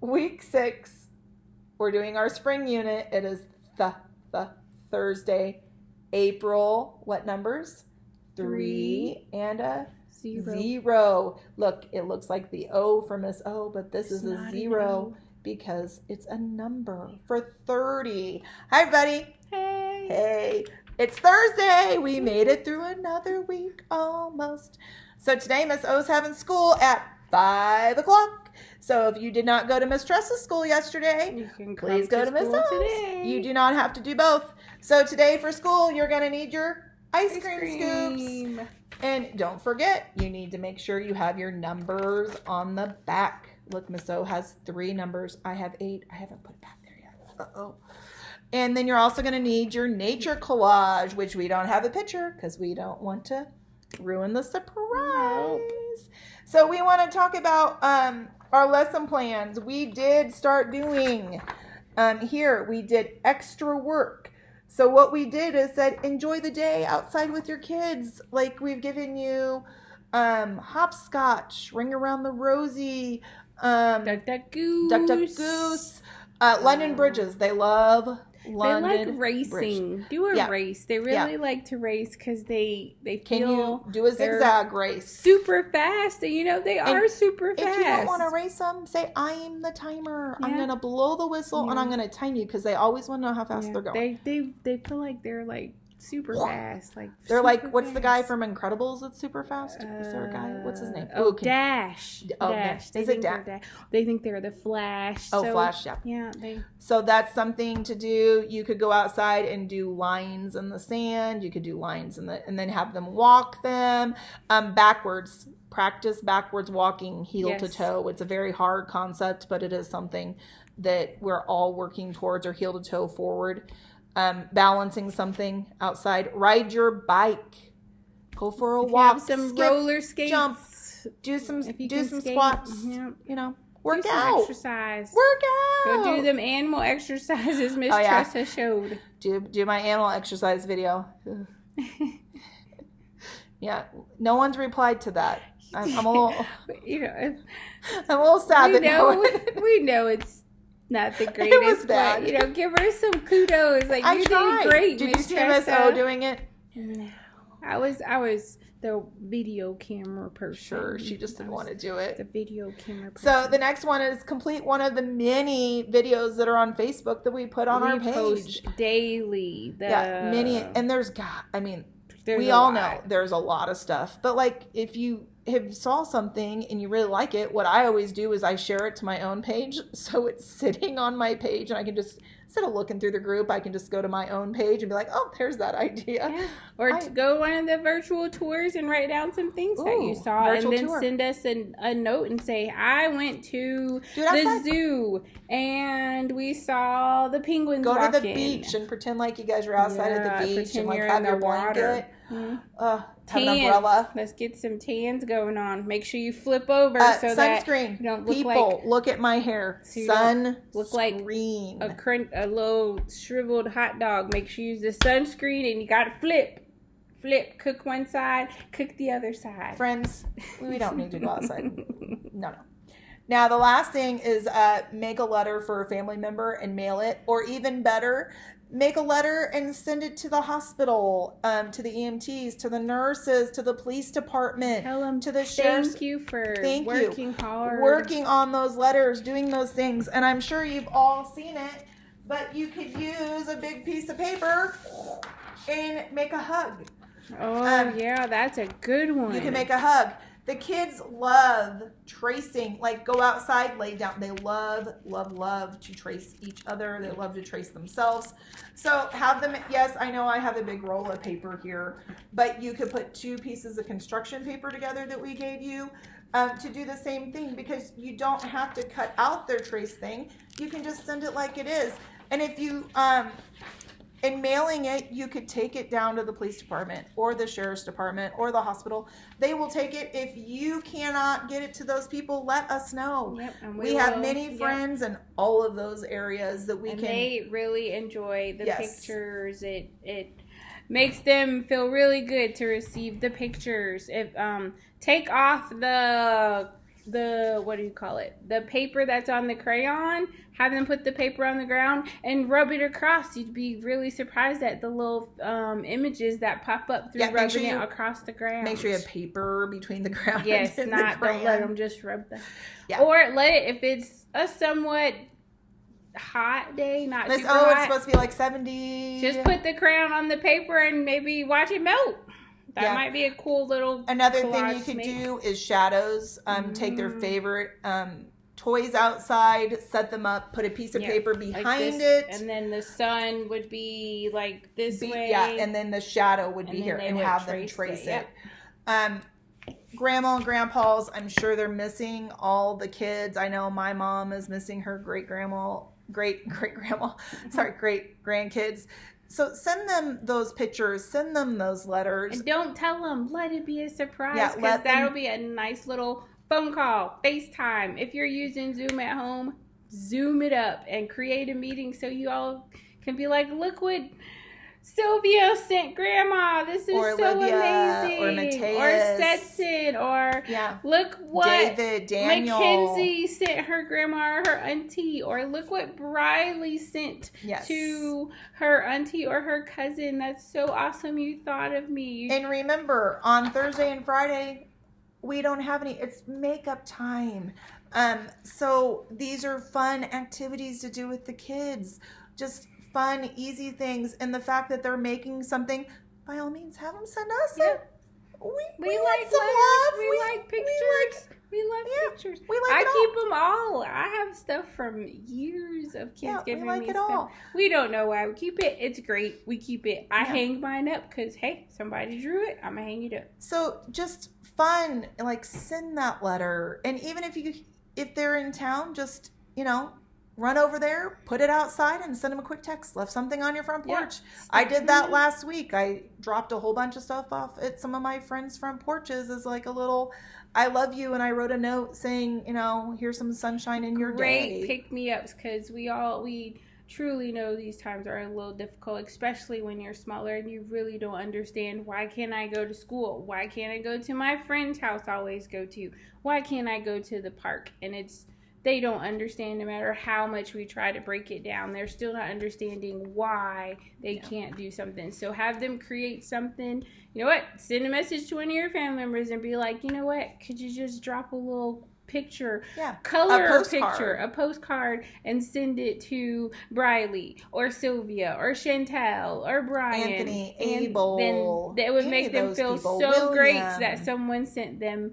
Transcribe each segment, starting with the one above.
week 6. We're doing our spring unit. It is the Thursday, April. What numbers? 3 and a 0. Look, it looks like the O for Miss O, but this is a 0 because it's a number for 30. Hi, buddy. Hey. Hey. It's Thursday. We made it through another week almost. So today Miss O's having school at 5 o'clock. So if you did not go to Miss Tress's school yesterday, please go to Miss O's. Today. You do not have to do both. So today for school, you're going to need your ice cream scoops. And don't forget, you need to make sure you have your numbers on the back. Look, Miss O has 3 numbers. I have 8. I haven't put it back there yet. Uh-oh. And then you're also going to need your nature collage, which we don't have a picture because we don't want to ruin the surprise. So we want to talk about our lesson plans. We did start doing here. We did extra work. So what we did is said, enjoy the day outside with your kids. Like we've given you hopscotch, ring around the rosy, Duck, duck, goose. Duck, duck, goose. London bridges. They love London. They like racing. Bridge. Do a race. They really like to race because they Can feel you do a zigzag race? Super fast. And they are super fast. If you don't want to race them, say, I'm the timer. Yeah. I'm going to blow the whistle and I'm going to time you because they always want to know how fast they're going. They feel like they're like super fast. Like they're like, what's the guy from Incredibles that's super fast? Is there a guy? What's his name? Dash. Dash. Is it Dash? They think they're the Flash. Oh, Flash, yeah. Yeah. So that's something to do. You could go outside and do lines in the sand. You could do lines and then have them walk them backwards. Practice backwards walking, heel to toe. It's a very hard concept, but it is something that we're all working towards, or heel to toe forward. Balancing something outside, ride your bike, go for a walk, have some skip, roller skates, jump, do some squats, work out, exercise, work out, go do them animal exercises Miss Tressa showed. Do my animal exercise video. Yeah, no one's replied to that. I'm a little, I'm a little sad that we know it's not the greatest. It was bad. But, give her some kudos. Like, you did great, Did you see Miss O doing it? No. I was the video camera person. Sure, she just didn't want to do it. The video camera person. So the next one is complete one of the many videos that are on Facebook that we put on our page. Post daily. Many. And we all know there's a lot of stuff. But like, if you have saw something and you really like it, what I always do is I share it to my own page, so it's sitting on my page and I can just, instead of looking through the group, I can just go to my own page and be like, oh, there's that idea. Yeah. Or to go one of the virtual tours and write down some things that you saw, and then send us a note and say, I went to the zoo and we saw the penguins walking. Go to the beach and pretend like you guys are outside at the beach and like have your blanket. Have an umbrella. Let's get some tans going on. Make sure you flip over so sunscreen. That you don't look look at my hair. Sunscreen. Look like a little shriveled hot dog. Make sure you use the sunscreen, and you got to flip. Cook one side, cook the other side. Friends, we don't need to go outside. No. Now, the last thing is make a letter for a family member and mail it, or even better, make a letter and send it to the hospital, to the EMTs, to the nurses, to the police department, tell them to the sheriff's. Thank you for working hard. Working on those letters, doing those things. And I'm sure you've all seen it, but you could use a big piece of paper and make a hug. Oh, yeah, that's a good one. You can make a hug. The kids love tracing, like go outside, lay down. They love to trace each other. They love to trace themselves. So have them, yes, I know I have a big roll of paper here, but you could put 2 pieces of construction paper together that we gave you to do the same thing, because you don't have to cut out their trace thing. You can just send it like it is. And if you, in mailing it, you could take it down to the police department or the sheriff's department or the hospital. They will take it. If you cannot get it to those people, let us know. Yep, and we have many friends in all of those areas that we can. They really enjoy the pictures. It makes them feel really good to receive the pictures. If take off the what do you call it? The paper that's on the crayon. Have them put the paper on the ground and rub it across. You'd be really surprised at the little images that pop up through rubbing it across the ground. Make sure you have paper between the ground. Yes, don't let them just rub the. Yeah. Or let it, if it's a somewhat hot day, not super hot. It's supposed to be like 70. Just put the crayon on the paper and maybe watch it melt. That might be a cool little. Another thing you could do is shadows. Take their favorite toys outside, set them up, put a piece of paper behind it, and then the sun would be like this way. Yeah, and then the shadow would be here, and have them trace it. Grandma and grandpas, I'm sure they're missing all the kids. I know my mom is missing her great grandkids. So send them those pictures, send them those letters. And don't tell them, let it be a surprise, because that'll be a nice little phone call, FaceTime. If you're using Zoom at home, Zoom it up and create a meeting so you all can be like, look what Sylvia sent Grandma. This is so amazing. Or Mateus. Or Stetson. Or look what David, Daniel. Mackenzie sent her grandma or her auntie. Or look what Briley sent to her auntie or her cousin. That's so awesome. You thought of me. And remember, on Thursday and Friday, we don't have any. It's makeup time. So these are fun activities to do with the kids. Just fun, easy things, and the fact that they're making something, by all means, have them send us it. We like some love. We like pictures. We love pictures. I keep them all. I have stuff from years of kids giving me stuff. All. We don't know why we keep it. It's great. We keep it. I hang mine up because, hey, somebody drew it. I'm going to hang it up. So just fun, like send that letter. And even if they're in town, just, run over there, put it outside, and send them a quick text. Left something on your front porch. I did that last week. I dropped a whole bunch of stuff off at some of my friends' front porches as like a little, I love you, and I wrote a note saying, here's some sunshine in your day. Great pick-me-ups, because we truly know these times are a little difficult, especially when you're smaller and you really don't understand, why can't I go to school? Why can't I go to my friend's house I always go to? Why can't I go to the park? And they don't understand, no matter how much we try to break it down. They're still not understanding why they can't do something. So have them create something. You know what? Send a message to one of your family members and be like, you know what? Could you just drop a little picture, color a postcard, and send it to Briley or Sylvia or Chantel or Brian, Anthony, Abel. Then it would make them feel so great that someone sent them.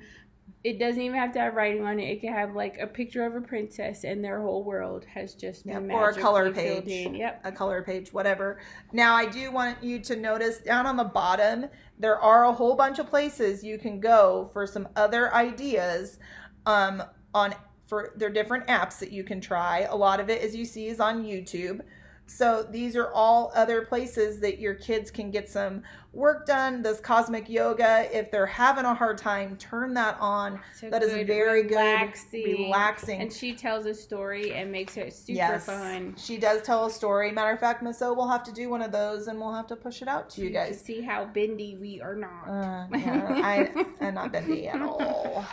It doesn't even have to have writing on it. It can have like a picture of a princess, and their whole world has just been or a color page. Yep. A color page, whatever. Now, I do want you to notice down on the bottom, there are a whole bunch of places you can go for some other ideas for their different apps that you can try. A lot of it, as you see, is on YouTube. So these are all other places that your kids can get some work done. This cosmic yoga, if they're having a hard time, turn that on. That is very relaxing. And she tells a story and makes it super fun. She does tell a story. Matter of fact, Miss O will have to do one of those, and we'll have to push it out to you guys. To see how bendy we are not. I'm not bendy at all.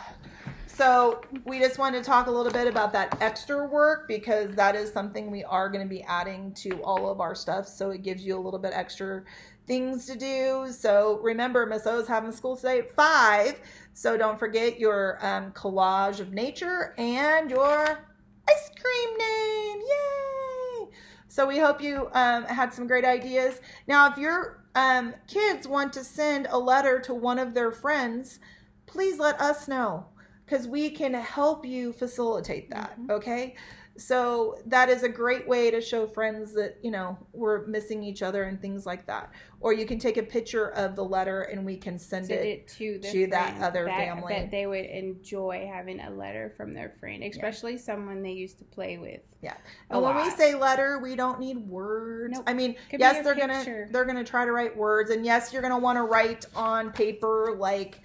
So we just wanted to talk a little bit about that extra work, because that is something we are going to be adding to all of our stuff. So it gives you a little bit extra things to do. So remember, Miss O is having school today at 5. So don't forget your collage of nature and your ice cream name. Yay! So we hope you had some great ideas. Now, if your kids want to send a letter to one of their friends, please let us know, because we can help you facilitate that, okay? So that is a great way to show friends that, we're missing each other and things like that. Or you can take a picture of the letter and we can send it to that other family. I bet they would enjoy having a letter from their friend, especially someone they used to play with. Yeah. And when we say letter, we don't need words. Nope. I mean, yes, they're gonna try to write words, and yes, you're gonna want to write on paper like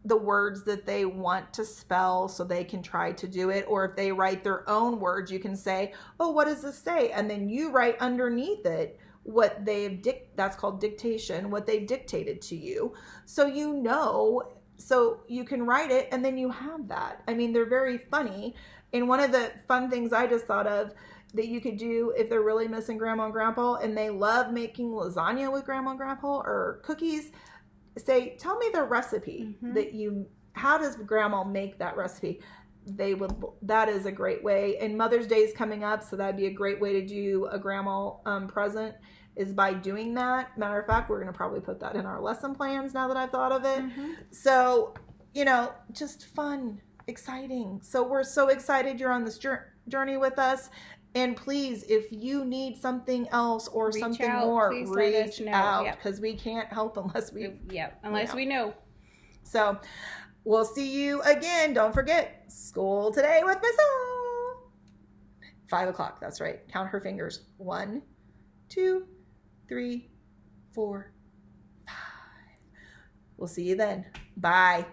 the words that they want to spell so they can try to do it. Or if they write their own words, you can say, oh, what does this say? And then you write underneath it what that's called dictation, what they've dictated to you. So So you can write it and then you have that. I mean, they're very funny. And one of the fun things I just thought of that you could do if they're really missing grandma and grandpa and they love making lasagna with grandma and grandpa or cookies, say, tell me the recipe how does grandma make that recipe? That is a great way. And Mother's Day is coming up, so that'd be a great way to do a grandma present is by doing that. Matter of fact, we're going to probably put that in our lesson plans now that I've thought of it. So, just fun, exciting. So we're so excited you're on this journey with us. And please, if you need something else or reach something out, more, reach out because we can't help unless we we know. So we'll see you again. Don't forget, school today with Miss O. 5 o'clock. That's right. Count her fingers. 1, 2, 3, 4, 5. We'll see you then. Bye.